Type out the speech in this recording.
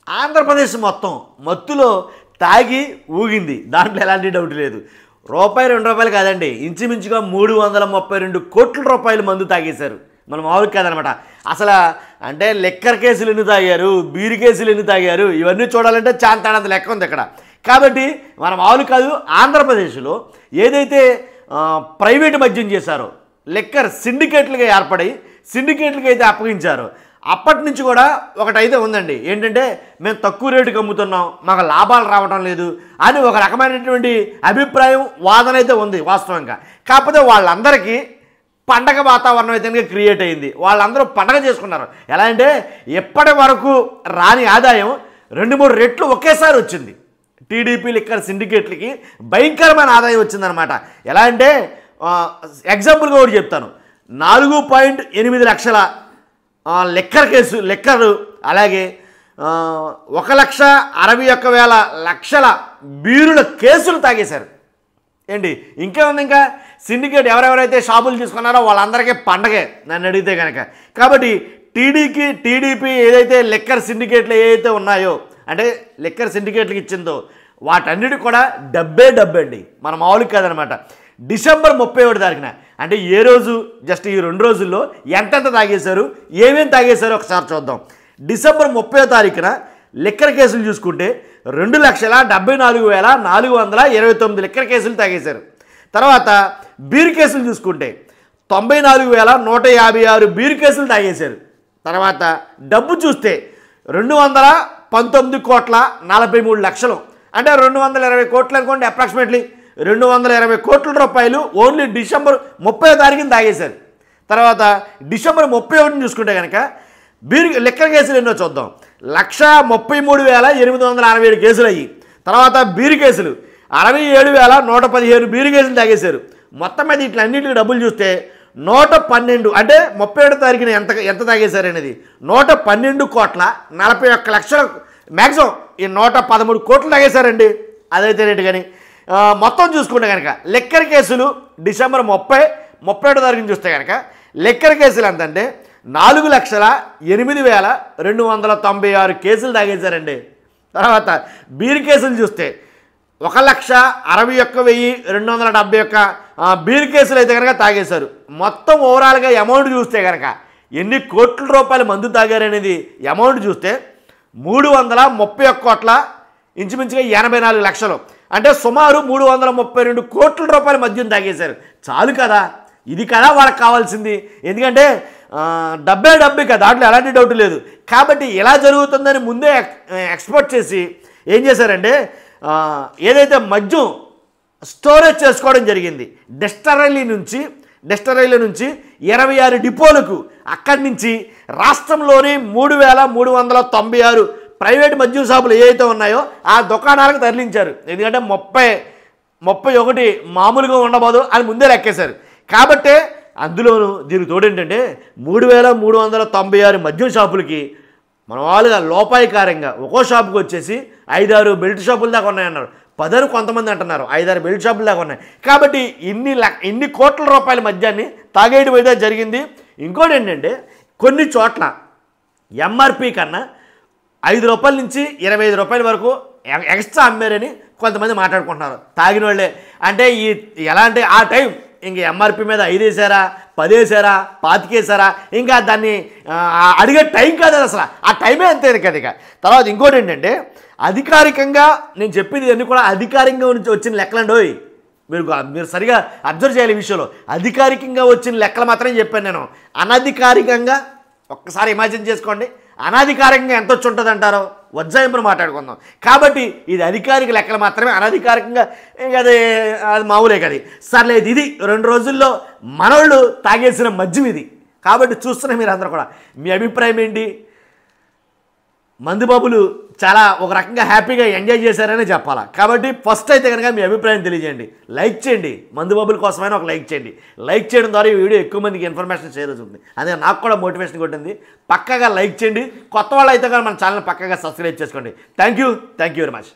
ఆంధ్రప్రదేశ్ మొత్తం మత్తులో తాగి ఊగింది. దాంట్లో ఎలాంటి డౌట్ లేదు. రూపాయి 2 రూపాయలు కాదండి, ఇంచుమించుగా 332 కోట్ల రూపాయలు మందు తాగేశారు. మనం మామూలు కాదనమాట. అసలు అంటే లిక్కర్ కేసులు ఎన్ని తాగారు, బీరు కేసులు ఎన్ని తాగారు, ఇవన్నీ చూడాలంటే చాంతాడంత లెక్క ఉంది ఇక్కడ. కాబట్టి మన మామూలు కాదు. ఆంధ్రప్రదేశ్లో ఏదైతే ప్రైవేటు మద్యం చేశారో, లిక్కర్ సిండికేట్లుగా ఏర్పడి సిండికేట్లుగా అయితే అప్పగించారో, అప్పటి నుంచి కూడా ఒకటైతే ఉందండి. ఏంటంటే మేము తక్కువ రేటుకి అమ్ముతున్నాం, మాకు లాభాలు రావడం లేదు అని ఒక రకమైనటువంటి అభిప్రాయం, వాదన అయితే ఉంది వాస్తవంగా. కాకపోతే వాళ్ళందరికీ పండగ వాతావరణం అయితే క్రియేట్ అయింది. వాళ్ళందరూ పండగ చేసుకున్నారు. ఎలా అంటే ఎప్పటి వరకు రాని ఆదాయం 2-3 రెట్లు ఒకేసారి వచ్చింది. టీడీపీ లిక్కర్ సిండికేట్లకి భయంకరమైన ఆదాయం వచ్చిందనమాట. ఎలా అంటే ఎగ్జాంపుల్గా ఒకటి చెప్తాను. 4.8 లక్షల లిక్కరు, అలాగే 1,61,000 బీరుల కేసులు తాగేశారు. ఏంటి ఇంకేముంది, ఇంకా సిండికేట్ ఎవరెవరైతే షాపులు తీసుకున్నారో వాళ్ళందరికీ పండగే నన్ను అడిగితే కనుక. కాబట్టి టీడీపీ ఏదైతే లిక్కర్ సిండికేట్లు ఏవైతే ఉన్నాయో, అంటే లిక్కర్ సిండికేట్లకు ఇచ్చిందో వాటన్నిటి కూడా డబ్బే అండి. మన మామూలుగా కాదనమాట. డిసెంబర్ 31 తారీఖున, అంటే ఏ రోజు, జస్ట్ ఈ 2 రోజుల్లో ఎంతెంత తాగేశారు, ఏమేమి తాగేశారో ఒకసారి చూద్దాం. డిసెంబర్ 30వ తారీఖున లిక్కర్ కేసులు చూసుకుంటే 2,74,429 లిక్కర్ కేసులు తాగేశారు. తర్వాత బీర్ కేసులు చూసుకుంటే 94,156 బీర్ కేసులు తాగేశారు. తర్వాత డబ్బు చూస్తే 219,43,00,000, అంటే 220 కోట్లు అనుకోండి, అప్రాక్సిమేట్లీ 220 కోట్ల రూపాయలు ఓన్లీ డిసెంబర్ 30వ తారీఖున తాగేశారు. తర్వాత డిసెంబర్ 31 చూసుకుంటే కనుక లిక్కర్ కేసులు ఎన్నో చూద్దాం. 1,33,867 కేసులు అయ్యి. తర్వాత బీరు కేసులు 67,115 బీరు కేసులు తాగేశారు. మొత్తం మీద ఇట్లన్నింటికి డబ్బులు చూస్తే 112, అంటే 31వ తారీఖున ఎంత తాగేశారు అనేది 112,41,00,000 మ్యాక్సిమం ఈ 113 కోట్లు తాగేశారండి. అదైతే రేటు. కానీ మొత్తం చూసుకుంటే కనుక లిక్కర్ కేసులు డిసెంబర్ 31వ తారీఖున చూస్తే కనుక లిక్కర్ కేసులు ఎంతంటే 4,08,296 కేసులు తాగేశారండి. తర్వాత బీర్ కేసులు చూస్తే 1,61,271 బీర్ కేసులు అయితే కనుక తాగేశారు. మొత్తం ఓవరాల్గా అమౌంట్ చూస్తే కనుక ఎన్ని కోట్ల రూపాయలు మందు తాగారనేది అమౌంట్ చూస్తే 331 కోట్ల, ఇంచుమించుగా 84 లక్షలు, అంటే సుమారు 332 కోట్ల రూపాయల మద్యం తాగేశారు. చాలు కదా, ఇది కదా వాళ్ళకి కావాల్సింది. ఎందుకంటే డబ్బే కదా, దాంట్లో ఎలాంటి డౌట్ లేదు. కాబట్టి ఇలా జరుగుతుందని ముందే ఎక్స్పోర్ట్ చేసి ఏం చేశారంటే ఏదైతే మద్యం స్టోరేజ్ చేసుకోవడం జరిగింది, డిస్టరీల నుంచి 26 డిపోలకు, అక్కడి నుంచి రాష్ట్రంలోని 3,396 ప్రైవేట్ మద్యం షాపులు ఏవైతే ఉన్నాయో ఆ దుకాణాలకు తరలించారు. ఎందుకంటే 31 మామూలుగా ఉండబోదు అని ముందే లెక్కేశారు. కాబట్టే అందులోనూ దీనికి తోడేంటంటే 3,396 మద్యం షాపులకి మన వాళ్ళుగా లోపాయికారంగా ఒక్కో షాపుకి వచ్చేసి 5-6 బెల్ట్ షాపుల దాకా ఉన్నాయన్నారు. 10 అని కొంతమంది అంటున్నారు, 5-6 బెల్ట్ షాపుల దాకా ఉన్నాయి. కాబట్టి ఇన్ని కోట్ల రూపాయల మద్యాన్ని తాగేయడం అయితే జరిగింది. ఇంకోటి ఏంటంటే కొన్ని చోట్ల ఎంఆర్పి కన్నా 5 రూపాయల నుంచి 25 రూపాయల వరకు ఎక్స్ట్రా అమ్మారని కొంతమంది మాట్లాడుకుంటున్నారు తాగిన వాళ్ళే. అంటే ఎలా అంటే ఆ టైం ఇంక ఎంఆర్పి మీద 5 వేసారా, 10 వేసారా, 25 వేసారా, ఇంకా దాన్ని అడిగే టైం కాదు అసలు. ఆ టైమే అంతే కదా. ఇక తర్వాత ఇంకోటి ఏంటంటే అధికారికంగా నేను చెప్పేది అన్నీ కూడా అధికారికంగా నుంచి వచ్చిన లెక్కలండి. మీరు సరిగా అబ్జర్వ్ చేయాలి ఈ విషయంలో. అధికారికంగా వచ్చిన లెక్కలు మాత్రమే చెప్పాను నేను. అనధికారికంగా ఒక్కసారి ఇమాజిన్ చేసుకోండి, అనధికారికంగా ఎంత వచ్చి ఉంటుంది అంటారో వజ్జాయింపును మాట్లాడుకుందాం. కాబట్టి ఇది అధికారిక లెక్కలు మాత్రమే, అనధికారికంగా అది మామూలే కదా. సర్లేదు, ఇది 2 రోజుల్లో మనోళ్ళు తాగేసిన మద్యం ఇది. కాబట్టి చూస్తున్న మీరు అందరూ కూడా మీ అభిప్రాయం ఏంటి? మందుబాబులు చాలా ఒక రకంగా హ్యాపీగా ఎంజాయ్ చేశారనే చెప్పాలా. కాబట్టి ఫస్ట్ అయితే కనుక మీ అభిప్రాయం తెలియజేయండి, లైక్ చేయండి. మందుబాబుల కోసమైనా ఒక లైక్ చేయండి. లైక్ చేయడం ద్వారా ఈ వీడియో ఎక్కువ మందికి ఇన్ఫర్మేషన్ షేర్ అవుతుంది. అదే నాకు కూడా మోటివేషన్ కొట్టింది. పక్కాగా లైక్ చేయండి. కొత్త వాళ్ళు అయితే కానీ మన ఛానల్ పక్కాగా సబ్స్క్రైబ్ చేసుకోండి. Thank you very much.